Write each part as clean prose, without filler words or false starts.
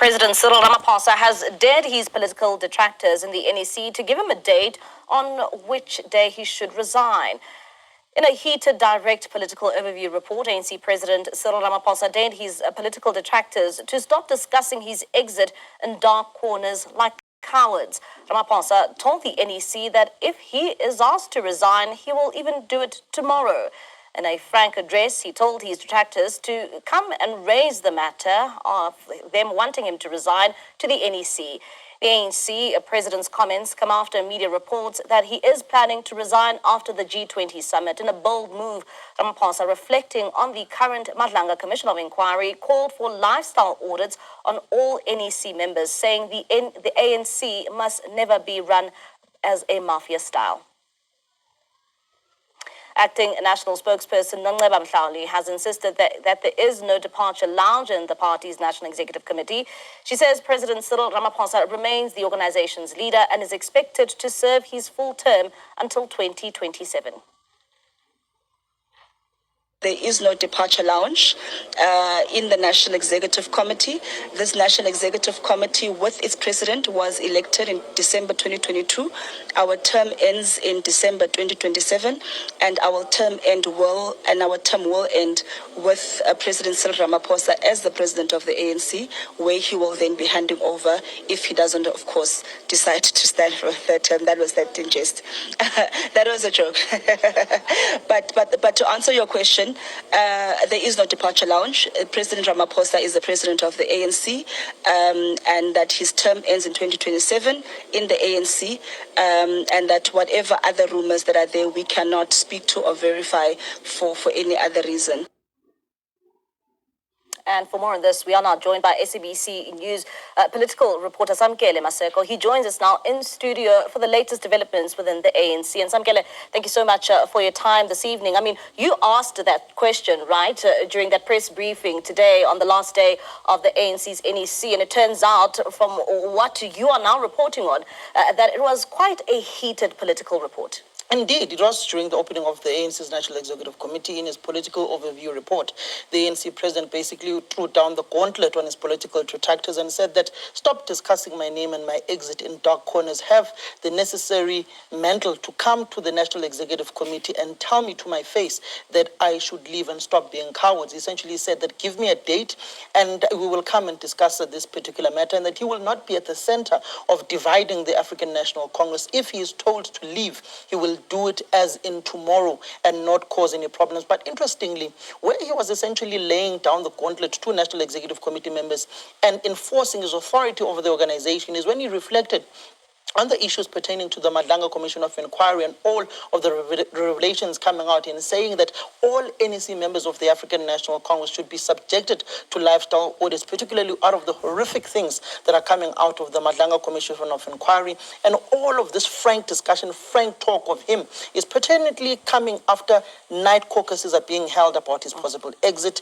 President Cyril Ramaphosa has dared his political detractors in the NEC to give him a date on which day he should resign. In a heated direct political overview report, ANC President Cyril Ramaphosa dared his political detractors to stop discussing his exit in dark corners like cowards. Ramaphosa told the NEC that if he is asked to resign, he will even do it tomorrow. In a frank address, he told his detractors to come and raise the matter of them wanting him to resign to the NEC. The ANC president's comments come after media reports that he is planning to resign after the G20 summit. In a bold move, Ramaphosa, reflecting on the current Madlanga Commission of Inquiry, called for lifestyle audits on all NEC members, saying the ANC must never be run as a mafia style. Acting National Spokesperson Nongceba Mhlawuli has insisted that there is no departure lounge in the party's National Executive Committee. She says President Cyril Ramaphosa remains the organization's leader and is expected to serve his full term until 2027. There is no departure lounge in the National Executive Committee. This National Executive Committee, with its president, was elected in December 2022. Our term ends in December 2027, and our term will end with President Cyril Ramaphosa as the president of the ANC, where he will then be handing over if he doesn't, of course, decide to stand for a third term. That was that in jest. That was a joke. But to answer your question, there is no departure lounge. President Ramaphosa is the president of the ANC, and that his term ends in 2027 in the ANC, and that whatever other rumors that are there, we cannot speak to or verify for any other reason. And for more on this, we are now joined by SABC News political reporter Samkele Maseko. He joins us now in studio for the latest developments within the ANC. And Samkele, thank you so much for your time this evening. I mean, you asked that question, right, during that press briefing today on the last day of the ANC's NEC. And it turns out from what you are now reporting on, that it was quite a heated political report. Indeed, it was during the opening of the ANC's National Executive Committee. In his political overview report, the ANC president basically threw down the gauntlet on his political detractors and said that stop discussing my name and my exit in dark corners. Have the necessary mental to come to the National Executive Committee and tell me to my face that I should leave and stop being cowards. He essentially said that give me a date and we will come and discuss this particular matter, and that he will not be at the center of dividing the African National Congress. If he is told to leave, he will do it as in tomorrow and not cause any problems. But interestingly, where he was essentially laying down the gauntlet to National Executive Committee members and enforcing his authority over the organization is when he reflected on the issues pertaining to the Madlanga Commission of Inquiry and all of the revelations coming out in saying that all NEC members of the African National Congress should be subjected to lifestyle audits, particularly out of the horrific things that are coming out of the Madlanga Commission of Inquiry. And all of this frank discussion, frank talk of him is pertinently coming after night caucuses are being held about his possible exit,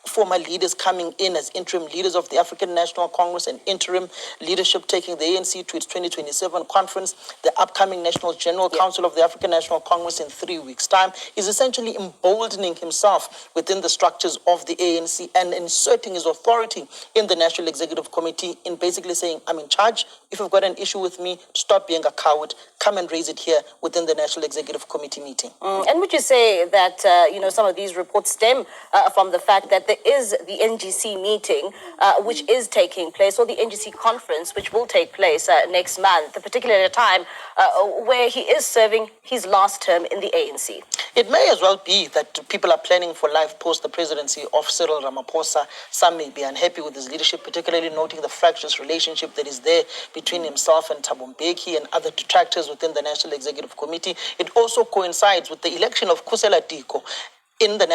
former leaders coming in as interim leaders of the African National Congress and interim leadership taking the ANC to its 2027 conference, the upcoming National General Council of the African National Congress in 3 weeks' time, is essentially emboldening himself within the structures of the ANC and inserting his authority in the National Executive Committee in basically saying, I'm in charge. If you've got an issue with me, stop being a coward. Come and raise it here within the National Executive Committee meeting. And would you say that, some of these reports stem from the fact that there is the NGC meeting, which is taking place, or the NGC conference, which will take place next month, particularly at a time where he is serving his last term in the ANC? It may as well be that people are planning for life post the presidency of Cyril Ramaphosa. Some may be unhappy with his leadership, particularly noting the fractious relationship that is there between himself and Thabo Mbeki and other detractors within the National Executive Committee. It also coincides with the election of Kusela Tiko in the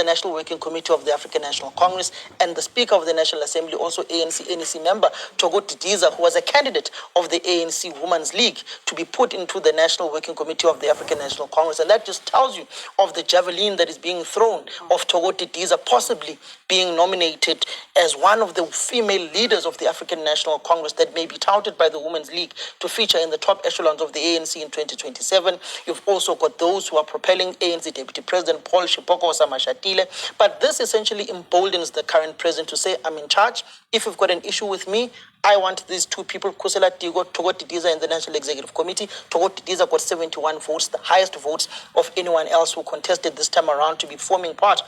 National Working Committee of the African National Congress, and the Speaker of the National Assembly, also ANC NEC member Togo Didiza, who was a candidate of the ANC Women's League, to be put into the National Working Committee of the African National Congress. And that just tells you of the javelin that is being thrown of Togo Didiza possibly being nominated as one of the female leaders of the African National Congress that may be touted by the Women's League to feature in the top echelons of the ANC in 2027. You've also got those who are propelling ANC Deputy President Paul Paul Shipokosa Mashatile. But this essentially emboldens the current president to say, I'm in charge. If you've got an issue with me, I want these two people, Kusela Tigo, Togo Titiza in the National Executive Committee. Togo Titiza got 71 votes, the highest votes of anyone else who contested this time around to be forming part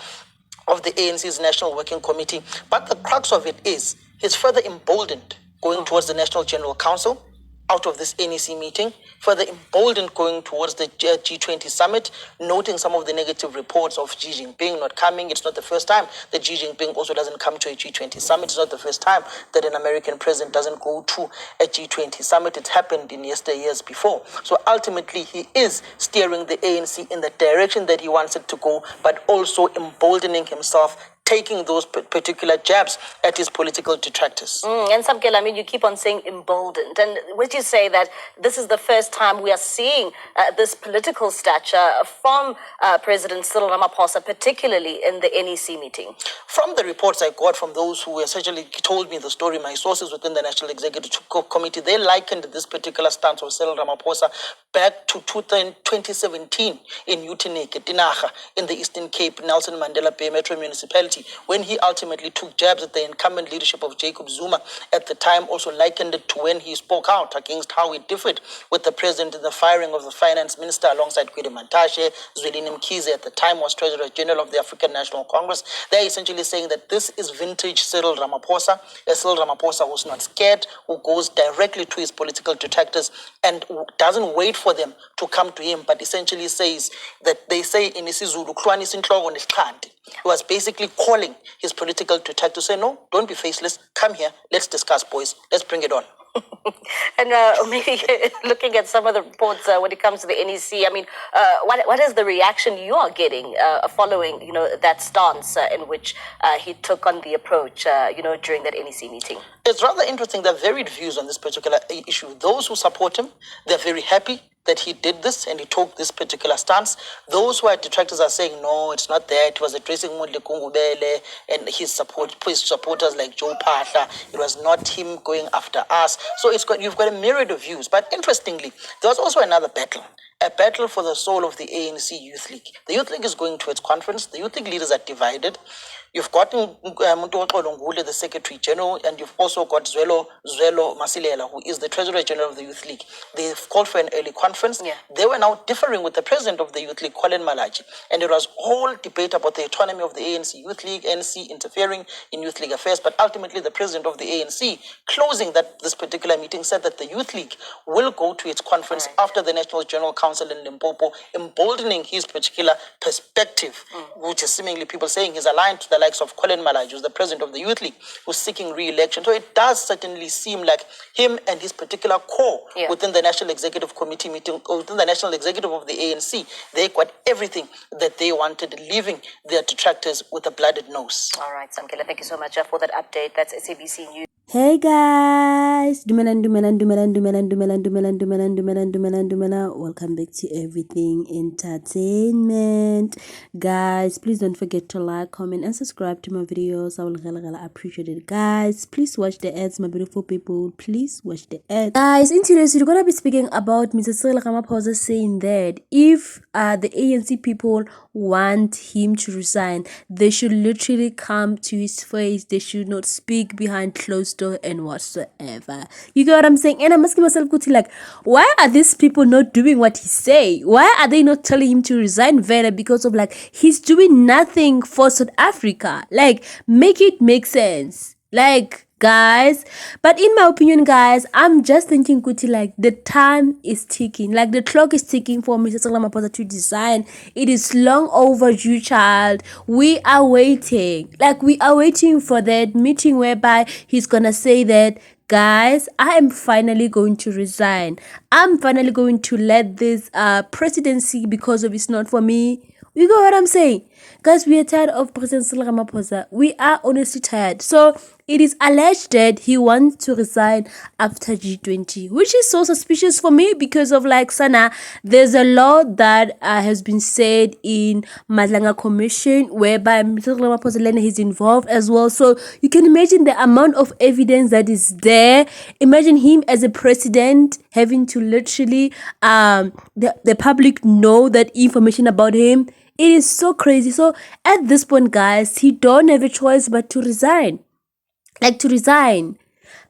of the ANC's National Working Committee. But the crux of it is, he's further emboldened going towards the National General Council out of this NEC meeting, further emboldened going towards the G20 summit, noting some of the negative reports of Xi Jinping not coming. It's not the first time that Xi Jinping also doesn't come to a G20 summit. It's not the first time that an American president doesn't go to a G20 summit. It's happened in years before. So ultimately, he is steering the ANC in the direction that he wants it to go, but also emboldening himself, taking those particular jabs at his political detractors. And Samkela, I mean, you keep on saying emboldened. And would you say that this is the first time we are seeing this political stature from President Cyril Ramaphosa, particularly in the NEC meeting? From the reports I got from those who essentially told me the story, my sources within the National Executive Committee, they likened this particular stance of Cyril Ramaphosa back to 2017 in Utenek, Tinaga, in the Eastern Cape, Nelson Mandela Bay Metro Municipality, when he ultimately took jabs at the incumbent leadership of Jacob Zuma. At the time, also likened it to when he spoke out against how it differed with the president in the firing of the finance minister alongside Kwede Mantashe. Zwelini Mkhize at the time was Treasurer General of the African National Congress. They're essentially saying that this is vintage Cyril Ramaphosa, a Cyril Ramaphosa who's not scared, who goes directly to his political detractors and doesn't wait for them to come to him, but essentially says that they say in isiZulu, he was basically calling his political detractors to say, no, don't be faceless, come here, let's discuss, boys, let's bring it on. And maybe looking at some of the reports when it comes to the NEC, I mean, what is the reaction you are getting following, that stance in which he took on the approach, during that NEC meeting? It's rather interesting. There are varied views on this particular issue. Those who support him, they're very happy that he did this and he took this particular stance. Those who are detractors are saying, no, it's not that. It was addressing Mudle Kungubele and his supporters like Joe Pahla. It was not him going after us. So you've got a myriad of views. But interestingly, there was also another battle. A battle for the soul of the ANC Youth League. The Youth League is going to its conference. The Youth League leaders are divided. You've got the Secretary General, and you've also got Zwelo Masilela, who is the Treasurer General of the Youth League. They've called for an early conference. Yeah. They were now differing with the President of the Youth League, Colin Malachi. And there was whole debate about the autonomy of the ANC Youth League, ANC interfering in Youth League affairs. But ultimately, the President of the ANC, closing this particular meeting, said that the Youth League will go to its conference after the National General Council in Limpopo, emboldening his particular perspective, which is seemingly people saying he's aligned to the likes of Colin Malaj, who's the president of the Youth League, who's seeking re-election. So it does certainly seem like him and his particular core within the National Executive Committee meeting, or within the National Executive of the ANC, they got everything that they wanted, leaving their detractors with a blooded nose. All right, Samkela, thank you so much for that update. That's SABC News. Hey guys, welcome back to Everything Entertainment. Guys, please don't forget to like, comment and subscribe to my videos. I will really appreciate it. Guys, please watch the ads, my beautiful people. Please watch the ads. Guys, in today's we're gonna be speaking about Mr. Cyril Ramaphosa saying that if the ANC people want him to resign, they should literally come to his face. They should not speak behind closed door and whatsoever. You get what I'm saying? And I'm asking myself, like, why are these people not doing what he say? Why are they not telling him to resign Vera? Because of like he's doing nothing for South Africa. Like, make it make sense. Like, guys, but in my opinion, guys, I'm just thinking, Kuti, like, the time is ticking, like the clock is ticking for Mr. Cyril Ramaphosa to design. It is long overdue, child. We are waiting, like, we are waiting for that meeting whereby he's gonna say that, guys, I am finally going to resign. I'm finally going to let this presidency because of it's not for me. You know what I'm saying? Guys, we are tired of President Cyril Ramaphosa. We are honestly tired. So it is alleged that he wants to resign after G20, which is so suspicious for me because of like Sana. There's a law that has been said in Madlanga Commission whereby Mr. Ramaphosa is involved as well. So you can imagine the amount of evidence that is there. Imagine him as a president having to literally the public know that information about him. It is so crazy. So at this point, guys, he don't have a choice but to resign. Like to resign.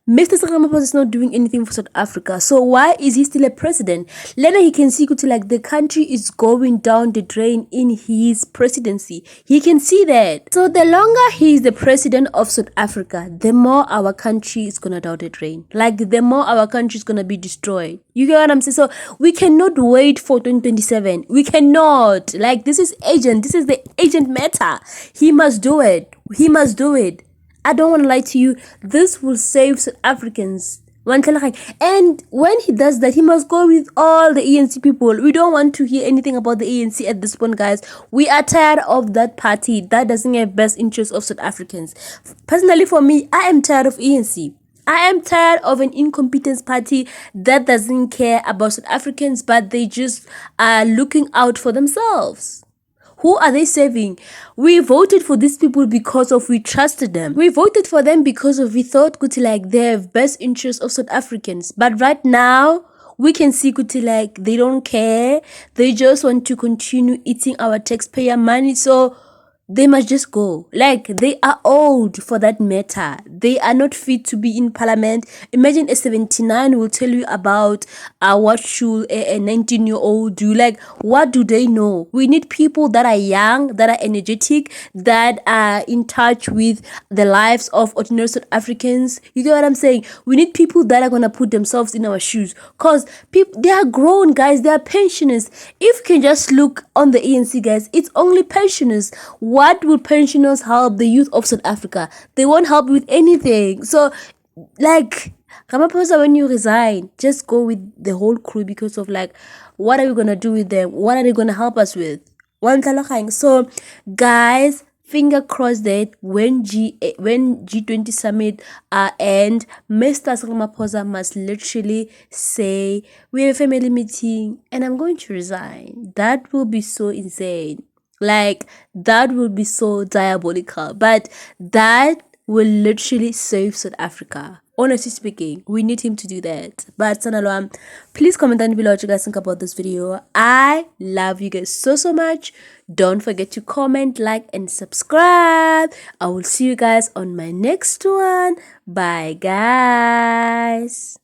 Mr. Ramaphosa is not doing anything for South Africa. So why is he still a president? Later he can see like the country is going down the drain in his presidency. He can see that. So the longer he is the president of South Africa, the more our country is gonna down the drain. Like the more our country is gonna be destroyed. You get what I'm saying? So we cannot wait for 2027. We cannot. Like this is agent. This is the agent matter. He must do it. He must do it. I don't want to lie to you. This will save South Africans. And when he does that, he must go with all the ANC people. We don't want to hear anything about the ANC at this point, guys. We are tired of that party that doesn't have best interests of South Africans. Personally, for me, I am tired of ANC. I am tired of an incompetent party that doesn't care about South Africans, but they just are looking out for themselves. Who are they serving? We voted for these people because of we trusted them. We voted for them because of we thought like they have best interests of South Africans. But right now, we can see like they don't care. They just want to continue eating our taxpayer money. So they must just go. Like they are old for that matter. They are not fit to be in parliament. Imagine a 79 will tell you about what should a 19-year-old do. Like what do they know? We need people that are young, that are energetic, that are in touch with the lives of ordinary South Africans. You get what I'm saying? We need people that are gonna put themselves in our shoes. Cause people, they are grown, guys. They are pensioners. If you can just look on the ANC, guys, it's only pensioners. What will pensioners help the youth of South Africa? They won't help with anything. So, like, Ramaphosa, when you resign, just go with the whole crew because of like, what are we gonna do with them? What are they gonna help us with? So, guys, finger crossed that when G20 summit end, Mr. Ramaphosa must literally say, we have a family meeting and I'm going to resign. That will be so insane. Like that will be so diabolical, but that will literally save South Africa. Honestly speaking, we need him to do that. But Sanalwam, please comment down below what you guys think about this video. I love you guys so much. Don't forget to comment, like, and subscribe. I will see you guys on my next one. Bye, guys.